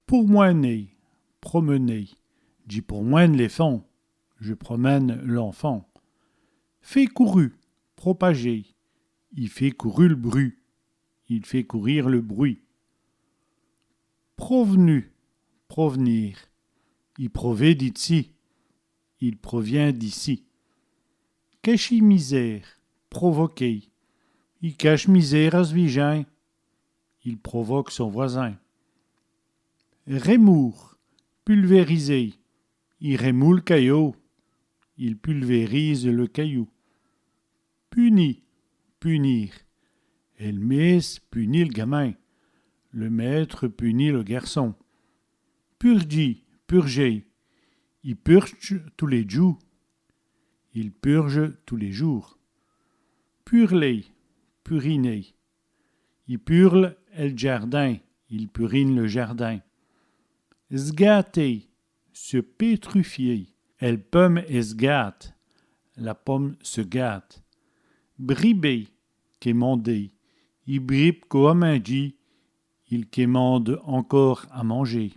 Pourmoiner, promener. J'y pourmoine les fonds, je promène l'enfant. Fait couru, propager. Il fait couru le bruit, il fait courir le bruit. Provenu, provenir. Il provait d'ici, il provient d'ici. Cacher misère, provoquer. Il cache misère à ce vigin, il provoque son voisin. Rémour, pulvériser. Il rémoule le caillou, il pulvérise le caillou. Puni, punir. Et le miss punit le gamin. Le maître punit le garçon. Purgi, purger. Il purge tous les jours. Il purge tous les jours. Purler, puriner. Il purle le jardin. Il purine le jardin. Sgâter, se pétrifier. Elle pomme et se gâte. La pomme se gâte. Briber, quémander. Il bribe comme un dit. Il quémande encore à manger.